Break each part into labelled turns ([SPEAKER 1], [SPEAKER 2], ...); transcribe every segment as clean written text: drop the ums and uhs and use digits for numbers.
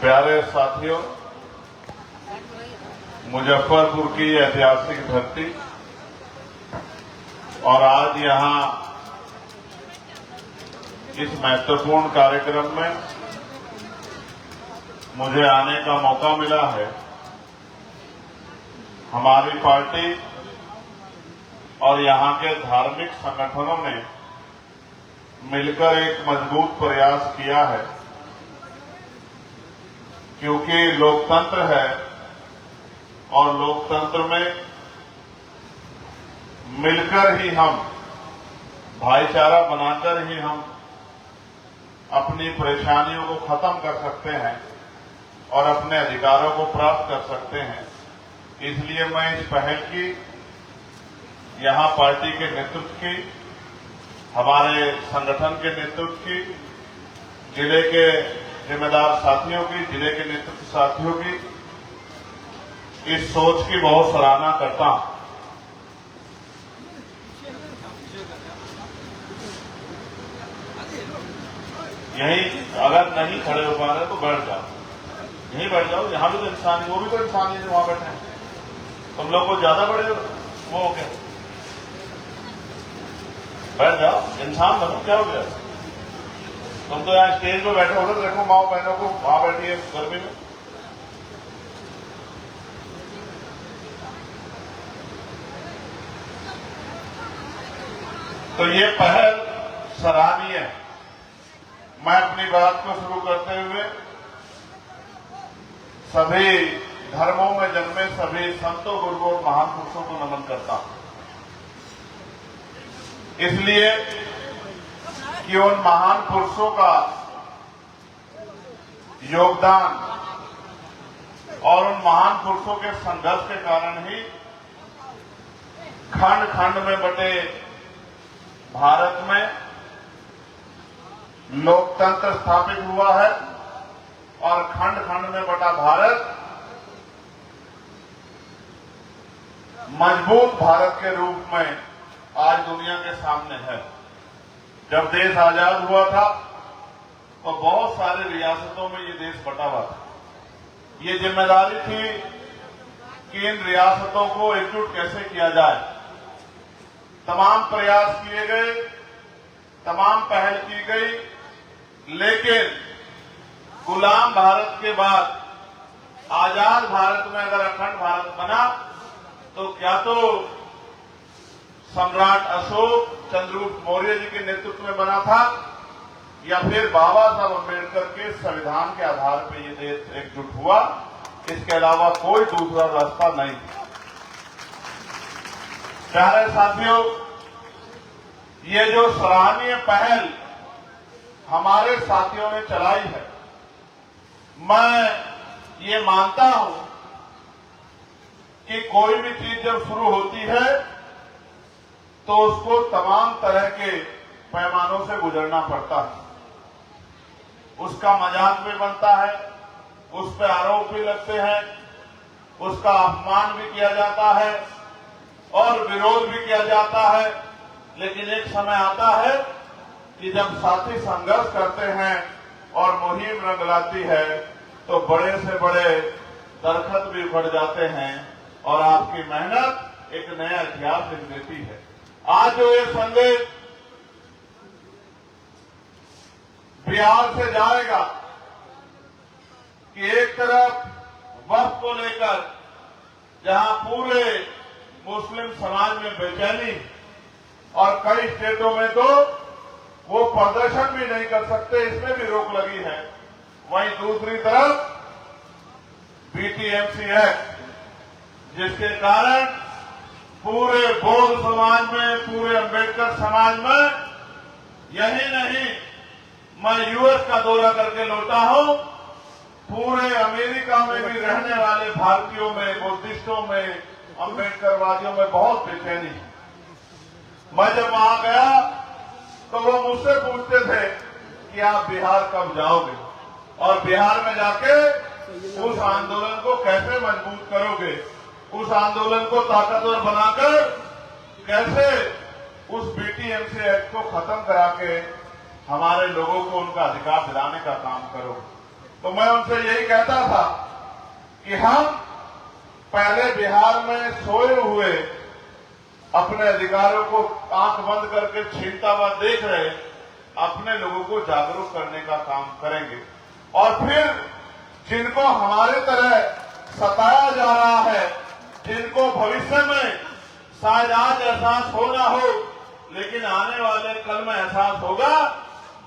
[SPEAKER 1] प्यारे साथियों, मुजफ्फरपुर की ऐतिहासिक धरती और आज यहां इस महत्वपूर्ण कार्यक्रम में मुझे आने का मौका मिला है। हमारी पार्टी और यहां के धार्मिक संगठनों ने मिलकर एक मजबूत प्रयास किया है, क्योंकि लोकतंत्र है और लोकतंत्र में मिलकर ही हम, भाईचारा बनाकर ही हम अपनी परेशानियों को खत्म कर सकते हैं और अपने अधिकारों को प्राप्त कर सकते हैं। इसलिए मैं इस पहल की, यहां पार्टी के नेतृत्व की, हमारे संगठन के नेतृत्व की, जिले के जिम्मेदार साथियों की, जिले के नेतृत्व साथियों की इस सोच की बहुत सराहना करता हूं। यही अगर नहीं खड़े हो पा रहे तो बैठ जाओ, यहीं बैठ जाओ। यहां भी तो इंसान है, वो भी तो इंसान है जो वहां बैठे हैं। तुम लोग को ज्यादा बड़े वो हो गया, बैठ जाओ, इंसान बनो। क्या हो गया? तुम तो यहाँ स्टेज पे बैठे हो, देखो माओ बहनों को वहां बैठी है गर्मी में। तो ये पहल सराहनीय है। मैं अपनी बात को शुरू करते हुए सभी धर्मों में जन्मे सभी संतों, गुरुओं और महान पुरुषों को नमन करता हूं, इसलिए कि उन महान पुरुषों का योगदान और उन महान पुरुषों के संघर्ष के कारण ही खंड खंड में बटे भारत में लोकतंत्र स्थापित हुआ है और खंड खंड में बटा भारत मजबूत भारत के रूप में आज दुनिया के सामने है। जब देश आजाद हुआ था तो बहुत सारे रियासतों में ये देश बटा हुआ था। ये जिम्मेदारी थी कि इन रियासतों को एकजुट कैसे किया जाए। तमाम प्रयास किए गए, तमाम पहल की गई, लेकिन गुलाम भारत के बाद आजाद भारत में अगर अखंड भारत बना तो क्या तो सम्राट अशोक चंद्रगुप्त मौर्य जी के नेतृत्व में बना था, या फिर बाबा साहब अम्बेडकर के संविधान के आधार पर यह देश एकजुट हुआ। इसके अलावा कोई दूसरा रास्ता नहीं। प्यारे साथियों, ये जो सराहनीय पहल हमारे साथियों ने चलाई है, मैं ये मानता हूं कि कोई भी चीज जब शुरू होती है तो उसको तमाम तरह के पैमानों से गुजरना पड़ता है। उसका मजाक भी बनता है, उस पर आरोप भी लगते हैं, उसका अपमान भी किया जाता है और विरोध भी किया जाता है। लेकिन एक समय आता है कि जब साथी संघर्ष करते हैं और मुहिम रंग लाती है तो बड़े से बड़े दरखत भी उखड़ जाते हैं और आपकी मेहनत एक नया इतिहास लिख देती है। आज जो ये संदेश बिहार से जाएगा कि एक तरफ वक्फ को लेकर जहां पूरे मुस्लिम समाज में बेचैनी और कई स्टेटों में तो वो प्रदर्शन भी नहीं कर सकते, इसमें भी रोक लगी है, वहीं दूसरी तरफ बीटीएमसी एक्ट, जिसके कारण पूरे बौद्ध समाज में, पूरे अंबेडकर समाज में, यही नहीं, मैं यूएस का दौरा करके लौटा हूं, पूरे अमेरिका में भी रहने वाले भारतीयों में, बुद्धिस्टों में, अंबेडकरवादियों में बहुत बेचैनी है। मैं जब वहां गया तो वो मुझसे पूछते थे कि आप बिहार कब जाओगे और बिहार में जाके उस आंदोलन को कैसे मजबूत करोगे, उस आंदोलन को ताकतवर बनाकर कैसे उस बीटीएमसी एक्ट को खत्म करा के हमारे लोगों को उनका अधिकार दिलाने का काम करोगे। तो मैं उनसे यही कहता था कि हम पहले बिहार में सोए हुए अपने अधिकारों को आंख बंद करके छीनता हुआ देख रहे अपने लोगों को जागरूक करने का काम करेंगे और फिर जिनको हमारे तरह सताया जा रहा है, जिनको भविष्य में शायद आज एहसास हो ना हो, लेकिन आने वाले कल में एहसास होगा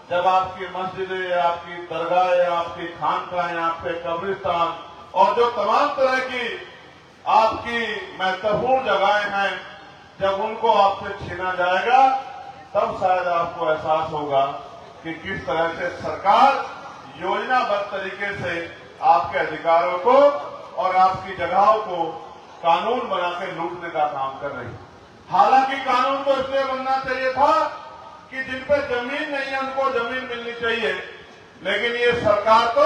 [SPEAKER 1] जब आपकी मस्जिदें, आपकी दरगाहें, आपकी खानकाहें, आपके कब्रिस्तान और जो तमाम तरह की आपकी महत्वपूर्ण जगहें हैं, जब उनको आपसे छीना जाएगा तब शायद आपको एहसास होगा कि किस तरह से सरकार योजनाबद्ध तरीके से आपके अधिकारों को और आपकी जगहों को कानून बना के लूटने का काम कर रही है। हालांकि कानून तो इसलिए बनना चाहिए था कि जिन पे जमीन नहीं है उनको जमीन मिलनी चाहिए, लेकिन ये सरकार तो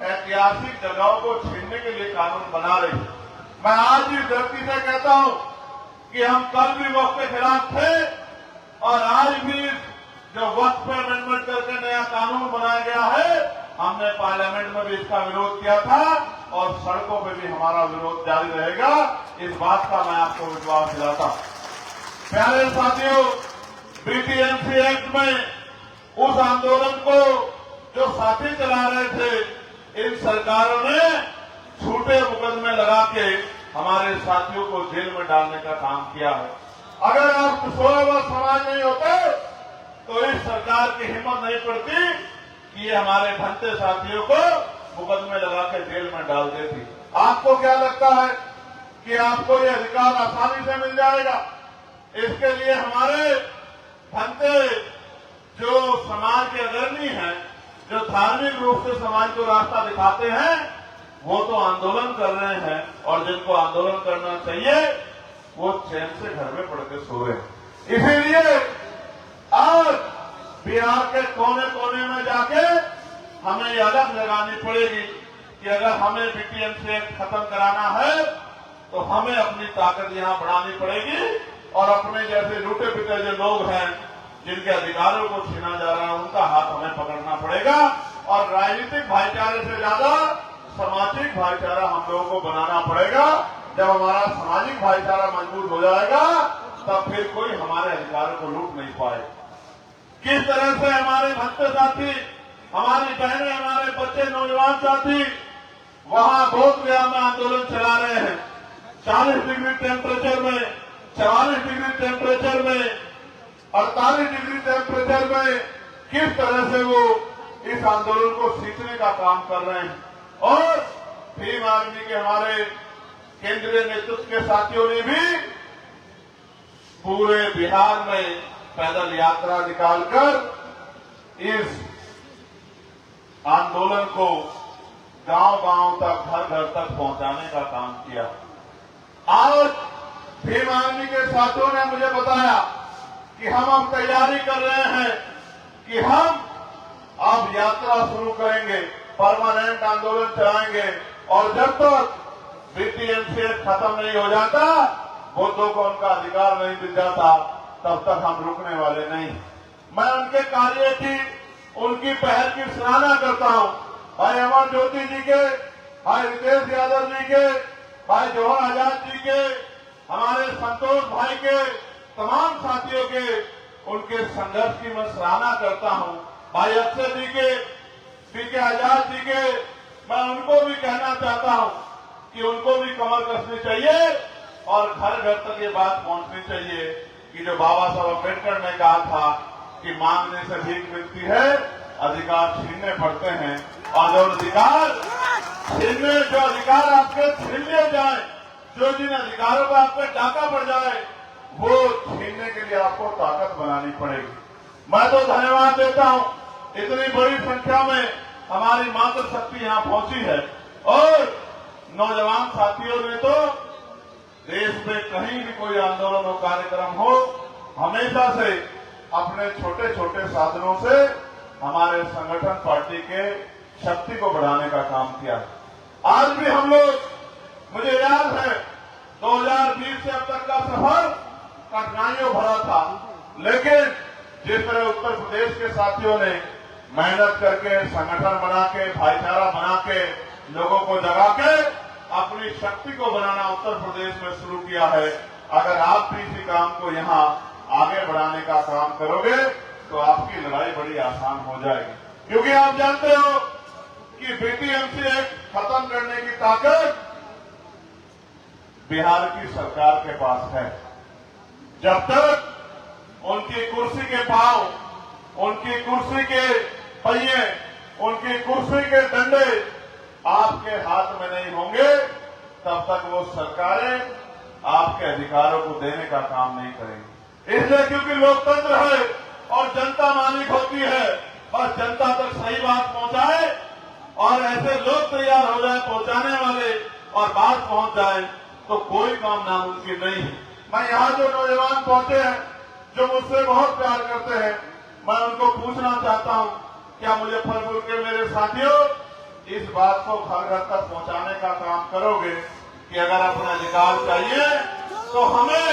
[SPEAKER 1] ऐतिहासिक जगहों को छीनने के लिए कानून बना रही है। मैं आज भी धरती से कहता हूं कि हम कल भी वक्त के खिलाफ थे और आज भी जो वक्त पे अमेंडमेंट करके नया कानून बनाया गया है, हमने पार्लियामेंट में भी इसका विरोध किया था और सड़कों पे भी हमारा विरोध जारी रहेगा। इस बात का मैं आपको विश्वास दिलाता हूं। प्यारे साथियों, बीटीएमसी एक्ट में उस आंदोलन को जो साथी चला रहे थे, इन सरकारों ने झूठे मुकदमे लगा के हमारे साथियों को जेल में डालने का काम किया है। अगर आप 16 वर्ष समाज नहीं होते तो इस सरकार की हिम्मत नहीं पड़ती कि ये हमारे भंते साथियों को मुकदमे लगा के जेल में डाल देती। आपको क्या लगता है कि आपको ये अधिकार आसानी से मिल जाएगा? इसके लिए हमारे भंते जो समाज के अग्रणी हैं, जो धार्मिक रूप से समाज को रास्ता दिखाते हैं, वो तो आंदोलन कर रहे हैं और जिनको आंदोलन करना चाहिए वो चैन से घर में पड़ के सो रहे हैं। इसीलिए आज बिहार के कोने कोने में जाके हमें ये अलग लगानी पड़ेगी कि अगर हमें बीटीएमसी एक्ट खत्म कराना है तो हमें अपनी ताकत यहां बढ़ानी पड़ेगी और अपने जैसे लूटे पिटे जो लोग हैं, जिनके अधिकारों को छीना जा रहा है, उनका हाथ हमें पकड़ना पड़ेगा और राजनीतिक भाईचारे से ज्यादा सामाजिक भाईचारा हम लोगों को बनाना पड़ेगा। जब हमारा सामाजिक भाईचारा मजबूत हो जाएगा तब फिर कोई हमारे अधिकारों को लूट नहीं पाएगा। किस तरह से हमारे भक्त साथी, हमारी बहनें, हमारे बच्चे, नौजवान साथी वहां बोधगया में आंदोलन चला रहे हैं, 40 डिग्री टेम्परेचर में, 44 डिग्री टेम्परेचर में, 48 डिग्री टेम्परेचर में किस तरह से वो इस आंदोलन को सींचने का काम कर रहे हैं। और भीम आर्मी के हमारे केंद्रीय नेतृत्व के साथियों ने भी पूरे बिहार में पैदल यात्रा निकालकर इस आंदोलन को गांव-गांव तक, घर-घर तक पहुंचाने का काम किया। आज भीम आर्मी के साथियों ने मुझे बताया कि हम अब तैयारी कर रहे हैं कि हम अब यात्रा शुरू करेंगे, परमानेंट आंदोलन चलाएंगे और जब तक बीटीएमसी एक्ट खत्म नहीं हो जाता, बुद्धों को उनका अधिकार नहीं मिल जाता, तब तक हम रुकने वाले नहीं। मैं उनके कार्य की, उनकी पहल की सराहना करता हूं। भाई अमर ज्योति जी के, भाई रितेश यादव जी के, भाई जवाहर आजाद जी के, हमारे संतोष भाई के, तमाम साथियों के, उनके संघर्ष की मैं सराहना करता हूं। भाई अक्षय जी के, पीके आजाद जी के, मैं उनको भी कहना चाहता हूं कि उनको भी कमर कसनी चाहिए और घर घर तक ये बात पहुंचनी चाहिए कि जो बाबा साहब अम्बेडकर ने कहा था कि मांगने से भीख मिलती है, अधिकार छीनने पड़ते हैं और जो अधिकार आपके छीन लिए जाए, जो जिन अधिकारों पर आप पे डाका पड़ जाए, वो छीनने के लिए आपको ताकत बनानी पड़ेगी। मैं तो धन्यवाद देता हूं, इतनी बड़ी संख्या में हमारी मातृशक्ति यहां पहुंची है और नौजवान साथियों ने तो देश में कहीं भी कोई आंदोलन हो, कार्यक्रम हो, हमेशा से अपने छोटे छोटे साधनों से हमारे संगठन पार्टी के शक्ति को बढ़ाने का काम किया। आज भी हम लोग, मुझे याद है 2020 से अब तक का सफर कठिनाइयों भरा था, लेकिन जिस तरह उत्तर प्रदेश के साथियों ने मेहनत करके, संगठन बना के, भाईचारा बना के, लोगों को जगा के अपनी शक्ति को बनाना उत्तर प्रदेश में शुरू किया है। अगर आप भी इसी काम को यहाँ आगे बढ़ाने का काम करोगे तो आपकी लड़ाई बड़ी आसान हो जाएगी, क्योंकि आप जानते हो कि बीटीएमसी एक्ट खत्म करने की ताकत बिहार की सरकार के पास है। जब तक उनकी कुर्सी के पांव, उनकी कुर्सी के पहिए, उनकी कुर्सी के डंडे आपके हाथ में नहीं होंगे, तब तक वो सरकारें आपके अधिकारों को देने का काम नहीं करेंगी। इसलिए क्योंकि लोकतंत्र है और जनता मालिक होती है, बस जनता तक सही बात पहुंचाए और ऐसे लोग तैयार हो जाए पहुंचाने वाले और बात पहुंच जाए तो कोई काम नामुमकिन नहीं है। मैं यहाँ जो नौजवान पहुंचे हैं, जो मुझसे बहुत प्यार करते हैं, मैं उनको पूछना चाहता हूँ, क्या मुजफ्फरपुर के मेरे साथियों इस बात को घर घर तक पहुंचाने का काम करोगे कि अगर अपना अधिकार चाहिए तो हमें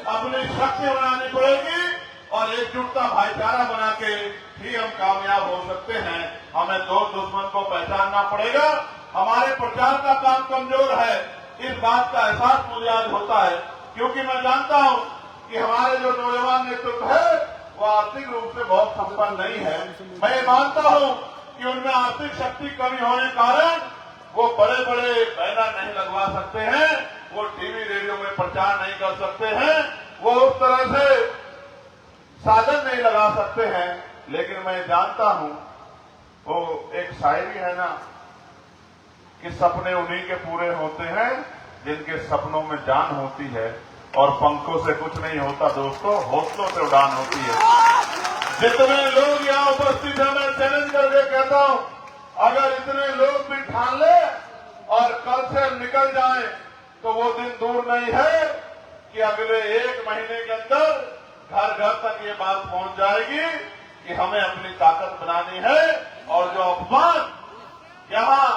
[SPEAKER 1] अपनी शक्ति बनानी पड़ेगी और एकजुटता भाईचारा बना के ही हम कामयाब हो सकते हैं। हमें दो दुश्मन को पहचानना पड़ेगा। हमारे प्रचार का काम कमजोर है, इस बात का एहसास मुझे आज होता है, क्योंकि मैं जानता हूं कि हमारे जो नौजवान नेतृत्व है वो आर्थिक रूप से बहुत संपन्न नहीं है। मैं ये मानता हूं कि उनमें आर्थिक शक्ति कमी होने के कारण वो बड़े बड़े बैनर नहीं लगवा सकते हैं, वो टीवी रेडियो में प्रचार नहीं कर सकते हैं, वो उस तरह से साधन नहीं लगा सकते हैं। लेकिन मैं जानता हूं, वो एक शायरी है ना कि सपने उन्हीं के पूरे होते हैं जिनके सपनों में जान होती है, और पंखों से कुछ नहीं होता दोस्तों, हौसलों से उड़ान होती है। जितने लोग यहाँ उपस्थित हैं, मैं चैलेंज करके कहता हूं, अगर इतने लोग भी ठान ले और कल से निकल जाएं, तो वो दिन दूर नहीं है कि अगले 1 महीने के अंदर घर घर तक ये बात पहुंच जाएगी कि हमें अपनी ताकत बनानी है। और जो अपमान यहाँ,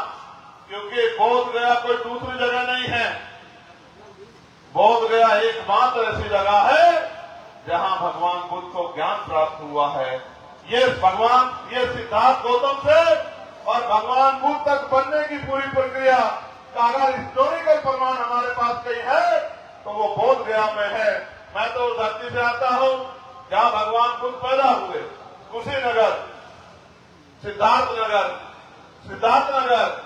[SPEAKER 1] क्योंकि बोध गया कोई दूसरी जगह नहीं है, बोध गया एकमात्र ऐसी जगह है जहां भगवान बुद्ध को ज्ञान प्राप्त हुआ है। ये सिद्धार्थ गौतम से और भगवान बुद्ध तक बनने की पूरी प्रक्रिया का अगर हिस्टोरिकल प्रमाण हमारे पास कहीं है तो वो बोध गया में है। मैं तो धरती से आता हूं जहां भगवान बुद्ध पैदा हुए, कुशीनगर, सिद्धार्थनगर,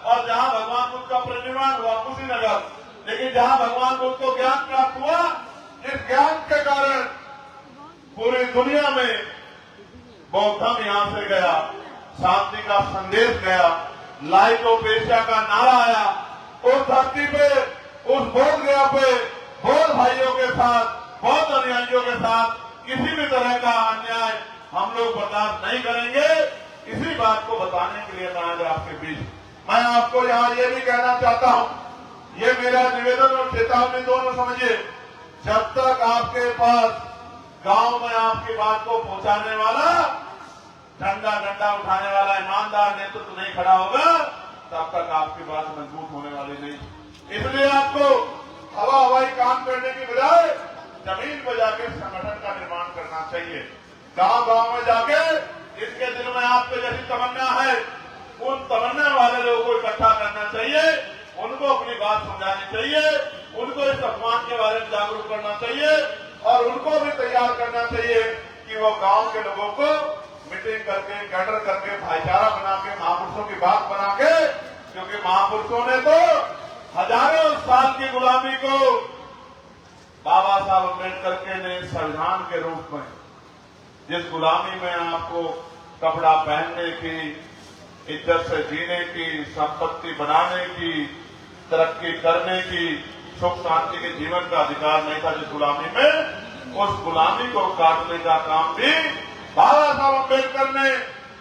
[SPEAKER 1] और जहां भगवान बुद्ध का परिनिर्वाण हुआ कुशीनगर। लेकिन जहां भगवान बुद्ध को ज्ञान प्राप्त हुआ, जिस ज्ञान के कारण पूरी दुनिया में बौद्धम यहां से गया, शांति का संदेश गया, लाइट ऑफ एशिया का नारा आया, उस धरती पे, उस बोध गया पे बौद्ध भाइयों के साथ, बौद्ध अनुयायियों के साथ किसी भी तरह का अन्याय हम लोग बर्दाश्त नहीं करेंगे। इसी बात को बताने के लिए मैं आज आपके बीच, मैं आपको यहाँ ये भी कहना चाहता हूँ, ये मेरा निवेदन और चेतावनी दोनों समझिए, जब तक आपके पास गांव में आपकी बात को पहुंचाने वाला, डंडा उठाने वाला ईमानदार नेतृत्व नहीं खड़ा होगा, तब तक आपकी बात मजबूत होने वाली नहीं। इसलिए आपको हवाई काम करने की बजाय जमीन पर जाके संगठन का निर्माण करना चाहिए। गांव में जाके जिसके दिल में आपके जैसी तमन्ना है, उन तमन्ना वाले लोगों को इकट्ठा करना चाहिए, उनको अपनी बात समझानी चाहिए, उनको इस अपमान के बारे में जागरूक करना चाहिए और उनको भी तैयार करना चाहिए कि वो गांव के लोगों को मीटिंग करके, कैडर करके, भाईचारा बना के, महापुरुषों की बात बना के, क्योंकि महापुरुषों ने तो हजारों साल की गुलामी को बाबा साहब अम्बेडकर के ने संविधान के रूप में, जिस गुलामी में आपको कपड़ा पहनने की, इज्जत से जीने की, संपत्ति बनाने की, तरक्की करने की, सुख शांति के जीवन का अधिकार नहीं था, जिस गुलामी में, उस गुलामी को काटने का काम भी बाबा साहब अम्बेडकर ने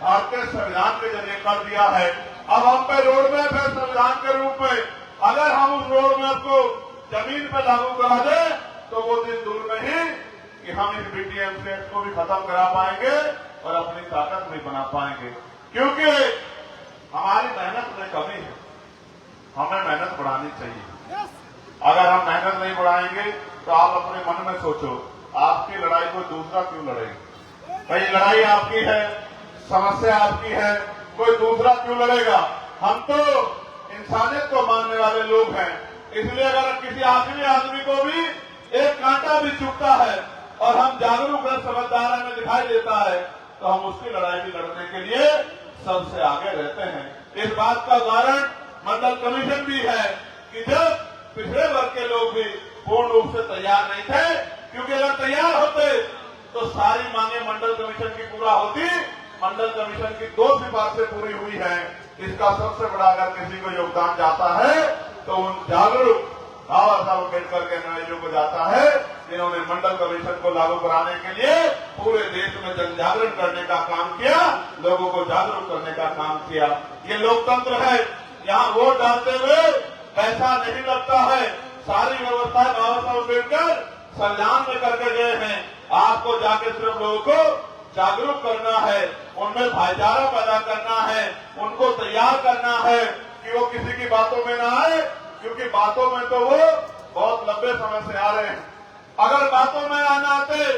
[SPEAKER 1] भारतीय संविधान के जरिए कर दिया है। अब हम पे रोड मैप है संविधान के रूप में, अगर हम उस रोड मैप को जमीन पर लागू करा दें तो वो दिन दूर नहीं कि हम इस बीटीएमसी एक्ट को भी खत्म करा पाएंगे और अपनी ताकत भी बना पाएंगे। क्योंकि हमारी मेहनत में कमी है, हमें मेहनत बढ़ानी चाहिए। अगर हम मेहनत नहीं बढ़ाएंगे तो आप अपने मन में सोचो, आपकी लड़ाई कोई दूसरा क्यों लड़ेगा? भाई लड़ाई आपकी है, समस्या आपकी है, कोई दूसरा क्यों लड़ेगा? हम तो इंसानियत को मानने वाले लोग हैं, इसलिए अगर किसी आदमी को भी एक कांटा भी चुभता है और हम जागरूक और समझदार हमें दिखाई देता है तो हम उसकी लड़ाई भी लड़ने के लिए सबसे आगे रहते हैं। इस बात का उदाहरण मंडल कमीशन भी है कि जब पिछड़े वर्ग के लोग भी पूर्ण रूप से तैयार नहीं थे, क्योंकि अगर तैयार होते तो सारी मांगे मंडल कमीशन की पूरा होती। मंडल कमीशन की 2 सिफारिशें पूरी हुई है। इसका सबसे बड़ा अगर किसी को योगदान जाता है तो उन जागरूक बाबा साहब अम्बेडकर के अनुयायियों को जाता है, जिन्होंने मंडल कमीशन को लागू कराने के लिए पूरे देश में जन जागरण करने का काम किया, लोगों को जागरूक करने का काम किया। ये लोकतंत्र है, यहाँ वोट डालते हुए पैसा नहीं लगता है। सारी व्यवस्था बाबा साहब अम्बेडकर संविधान में करके गए हैं। आपको जाके सिर्फ लोगों को जागरूक करना है, उनमें भाईचारा पैदा करना है, उनको तैयार करना है कि वो किसी की बातों में ना आए, क्योंकि बातों में तो वो बहुत लंबे समय से आ रहे हैं। अगर बातों में आना आते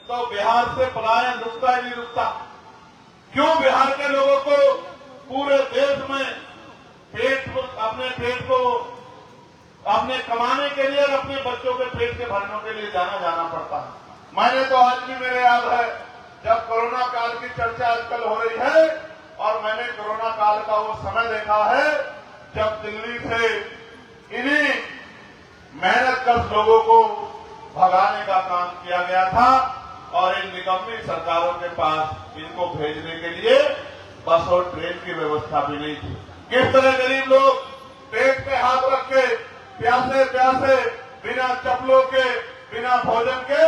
[SPEAKER 1] तो बिहार से पलायन रुकता ही नहीं रुकता। क्यों बिहार के लोगों को पूरे देश में अपने पेट को अपने कमाने के लिए और अपने बच्चों के पेट के भरने के लिए जाना पड़ता है। मैंने तो आज भी मेरे याद है जब कोरोना काल की चर्चा आजकल हो रही है, और मैंने कोरोना काल का वो समय देखा है जब दिल्ली से इन्हीं मेहनतकश लोगों को भगाने का काम किया गया था और इन निकम्मी सरकारों के पास इनको भेजने के लिए बस और ट्रेन की व्यवस्था भी नहीं थी। किस तरह गरीब लोग पेट पे हाथ रख के प्यासे प्यासे बिना चप्पलों के बिना भोजन के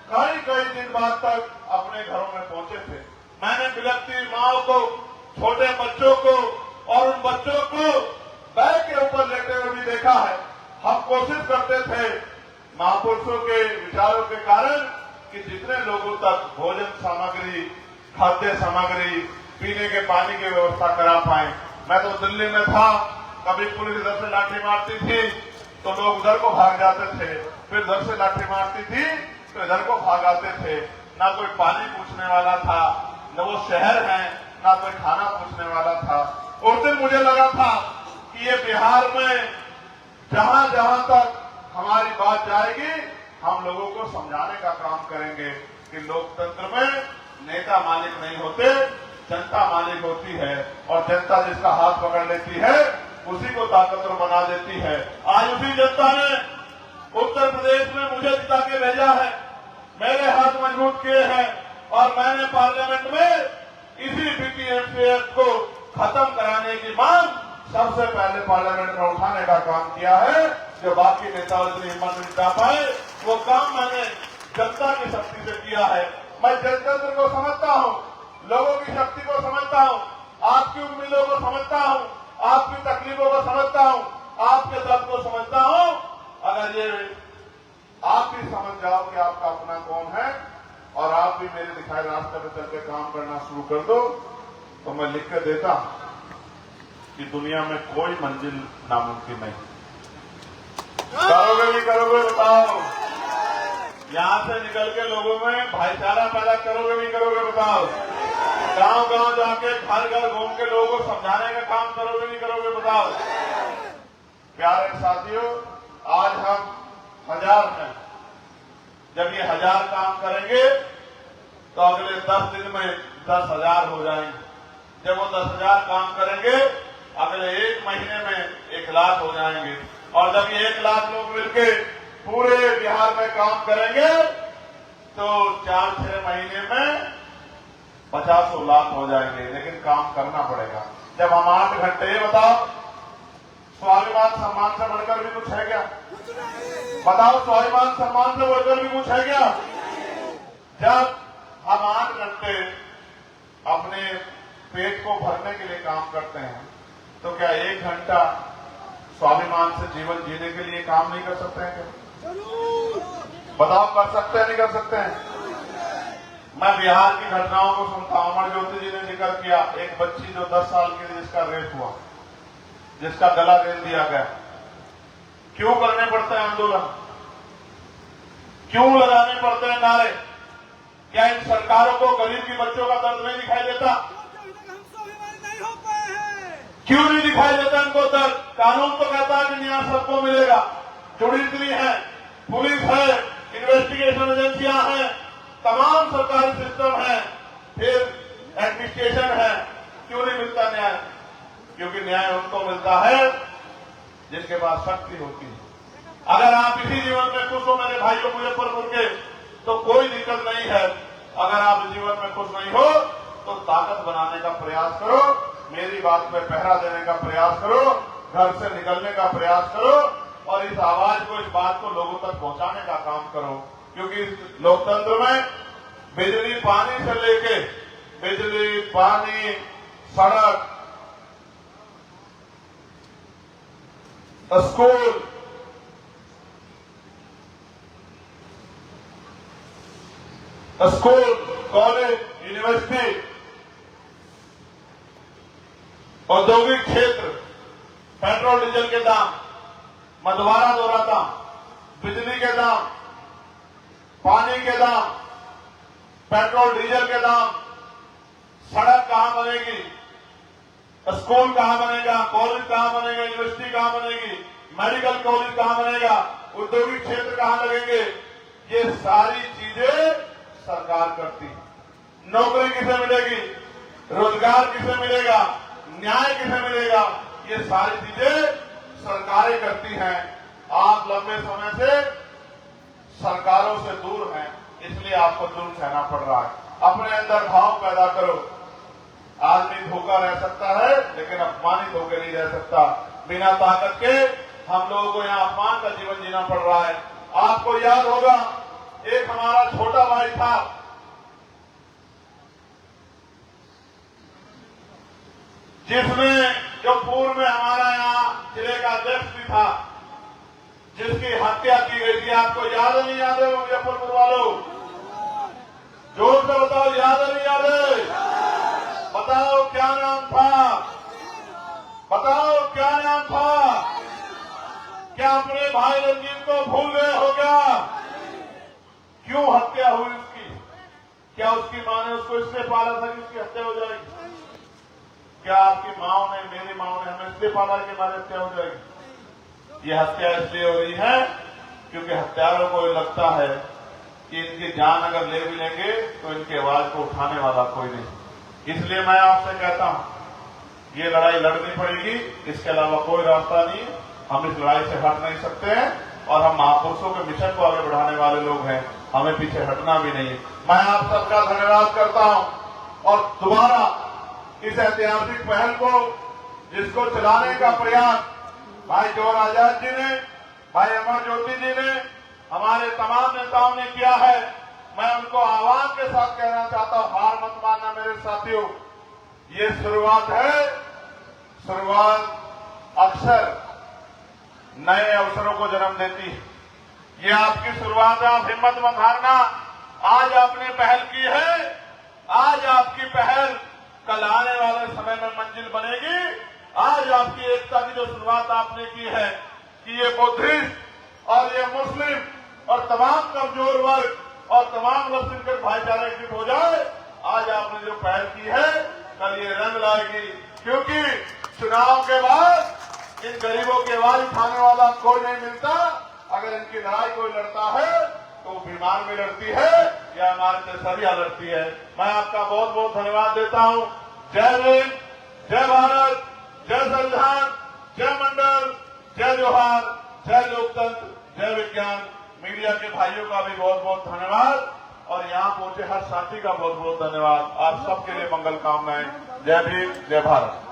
[SPEAKER 1] कई दिन बाद तक अपने घरों में पहुंचे थे। मैंने बिलखती माओ को, छोटे बच्चों को और उन बच्चों को बैग के ऊपर लेटे हुए भी देखा है। हम कोशिश करते थे महापुरुषों के विचारों के कारण कि जितने लोगों तक भोजन सामग्री, खाद्य सामग्री, पीने के पानी की व्यवस्था करा पाए। मैं तो दिल्ली में था, कभी पुलिस इधर से लाठी मारती थी तो लोग उधर को भाग जाते थे, फिर उधर से लाठी मारती थी तो इधर को भाग आते थे। ना कोई पानी पूछने वाला था, न वो शहर है, ना कोई खाना पूछने वाला था। उस दिन मुझे लगा था कि ये बिहार में जहां जहां तक हमारी बात जाएगी हम लोगों को समझाने का काम करेंगे कि लोकतंत्र में नेता मालिक नहीं होते, जनता मालिक होती है और जनता जिसका हाथ पकड़ लेती है उसी को ताकतवर बना देती है। आज उसी जनता ने उत्तर प्रदेश में मुझे जिता के भेजा है, मेरे हाथ मजबूत किए हैं और मैंने पार्लियामेंट में इसी बीपीएमसी एक्ट को खत्म कराने की मांग सबसे पहले पार्लियामेंट में उठाने का काम किया है। जो बाकी नेता इतनी हिम्मत नहीं कर पाए, वो काम मैंने जनता की शक्ति से किया है। मैं जनतंत्र को समझता हूँ, लोगों की शक्ति को समझता हूँ, आपकी उम्मीदों को समझता हूँ, आपकी तकलीफों को समझता हूँ, आपके दर्द को समझता हूँ। अगर ये आप भी समझ जाओ कि आपका अपना कौन है और आप भी मेरे दिखाए रास्ते पर चल के काम करना शुरू कर दो, तो मैं लिख के देता कि दुनिया में कोई मंजिल नामुमकिन नहीं। करोगे भी करोगे, बताओ। यहां से निकल के लोगों में भाईचारा पैदा करोगे भी करोगे, बताओ। गांव गांव जाके घर घर घूम के लोगों को समझाने का काम करोगे नहीं करोगे, बताओ। प्यारे साथियों, आज हम 1000 हैं। जब ये 1000 काम करेंगे तो अगले 10 दिन में 10,000 हो जाएंगे। जब वो 10,000 काम करेंगे अगले 1 महीने में 1 लाख हो जाएंगे। और जब ये 1 लाख लोग मिलके पूरे बिहार में काम करेंगे तो 4-6 महीने में 50 लाख हो जाएंगे। लेकिन काम करना पड़ेगा। जब हम 8 घंटे, ये बताओ, स्वाभिमान सम्मान से बढ़कर भी कुछ है क्या? बताओ, स्वाभिमान सम्मान से बढ़कर भी कुछ है क्या? जब हम 8 घंटे अपने पेट को भरने के लिए काम करते हैं तो क्या 1 घंटा स्वाभिमान से जीवन जीने के लिए काम नहीं कर सकते हैं क्या? बताओ, कर सकते हैं नहीं कर सकते हैं? मैं बिहार की घटनाओं को सुनता हूं। अमर ज्योति जी ने जिक्र किया, एक बच्ची जो 10 साल की थी जिसका रेप हुआ, जिसका गला रेल दिया गया। क्यों करने पड़ते हैं आंदोलन? क्यों लगाने पड़ते हैं नारे? क्या इन सरकारों को गरीब की बच्चों का दर्द नहीं दिखाई देता? क्यों नहीं दिखाई देता इनको दर्द? कानून तो कहता है कि न्याय सबको मिलेगा। जुडिशरी है, पुलिस है, इन्वेस्टिगेशन एजेंसियां हैं, तमाम सरकारी सिस्टम है, फिर एडमिनिस्ट्रेशन है, क्यों नहीं मिलता न्याय? क्योंकि न्याय उनको मिलता है जिनके पास शक्ति होती है। अगर आप इसी जीवन में खुश हो मेरे भाइयों मुजफ्फरपुर के, तो कोई दिक्कत नहीं है। अगर आप जीवन में खुश नहीं हो तो ताकत बनाने का प्रयास करो, मेरी बात पे पहरा देने का प्रयास करो, घर से निकलने का प्रयास करो और इस आवाज को, इस बात को लोगों तक पहुंचाने का काम करो। क्योंकि इस लोकतंत्र में बिजली पानी से लेके बिजली, पानी, सड़क, स्कूल, कॉलेज, यूनिवर्सिटी, औद्योगिक क्षेत्र, पेट्रोल डीजल के दाम, मधुवारा दोहरा दाम, बिजली के दाम, पानी के दाम, पेट्रोल डीजल के दाम, सड़क कहां बनेगी, स्कूल कहां बनेगा, कॉलेज कहां बनेगा, यूनिवर्सिटी कहां बनेगी, मेडिकल कॉलेज कहां बनेगा, औद्योगिक क्षेत्र कहां लगेंगे, ये सारी चीजें सरकार करती है। नौकरी किसे मिलेगी, रोजगार किसे मिलेगा, न्याय किसे मिलेगा, ये सारी चीजें सरकारें करती हैं। आप लंबे समय से सरकारों से दूर हैं, इसलिए आपको दूर सहना पड़ रहा है। अपने अंदर भाव पैदा करो। आदमी भूखा रह सकता है लेकिन अपमानित होकर नहीं रह सकता। बिना ताकत के हम लोगों को यहाँ अपमान का जीवन जीना पड़ रहा है। आपको याद होगा, एक हमारा छोटा भाई था, जिसमें जो पूर्व में हमारा यहाँ जिले का अध्यक्ष भी था, जिसकी हत्या की गई थी। आपको याद है नहीं याद है मुजफ्फरपुर वालों? जोर से बताओ, याद है नहीं याद है? बताओ क्या नाम था, बताओ क्या नाम था? क्या अपने भाई रंजीत को भूल गए हो क्या? क्यों हत्या हुई उसकी? क्या उसकी मां ने उसको इसलिए पाला था कि उसकी हत्या हो जाएगी? क्या आपकी माओ ने, मेरी माओ ने हमें इसलिए पाला कि हमारी हत्या हो जाएगी? ये हत्या इसलिए हो रही है क्योंकि हत्यारों को लगता है कि इनकी जान अगर ले भी लेंगे तो इनकी आवाज को उठाने वाला कोई नहीं। इसलिए मैं आपसे कहता हूं, ये लड़ाई लड़नी पड़ेगी, इसके अलावा कोई रास्ता नहीं। हम इस लड़ाई से हट नहीं सकते हैं और हम महापुरुषों के मिशन को आगे बढ़ाने वाले लोग हैं, हमें पीछे हटना भी नहीं है। मैं आप सबका धन्यवाद करता हूं और दोबारा इस ऐतिहासिक पहल को, जिसको चलाने का प्रयास भाई जोर आजाद जी ने, भाई अमर ज्योति जी ने, हमारे तमाम नेताओं ने किया है, मैं उनको आह्वान के साथ कहना चाहता हूं, हार मत मानना मेरे साथियों। ये शुरुआत है, शुरुआत अक्सर नए अवसरों को जन्म देती है। ये आपकी शुरुआत है, आप हिम्मत मत हारना। आज आपने पहल की है, आज आपकी पहल कल आने वाले समय में मंजिल बनेगी। आज आपकी एकता की जो शुरुआत आपने की है कि ये बुद्धिस्ट और ये मुस्लिम और तमाम कमजोर वर्ग और तमाम लोग मिलकर भाईचारा एकजुट हो जाए, आज आपने जो पहल की है कल ये रंग लाएगी। क्योंकि चुनाव के बाद इन गरीबों की आवाज उठाने वाला कोई नहीं मिलता। अगर इनकी लड़ाई कोई लड़ता है तो बीमार में लड़ती है या हमारे नजरिया लड़ती है। मैं आपका बहुत बहुत धन्यवाद देता हूं। जय हिंद, जय भारत, जय संविधान, जय मंडल, जय जोहार, जय लोकतंत्र, जय विज्ञान। मीडिया के भाइयों का भी बहुत बहुत धन्यवाद और यहाँ पहुंचे हर साथी का बहुत बहुत धन्यवाद। आप सबके लिए मंगल कामनाएं। जय भीम, जय भारत।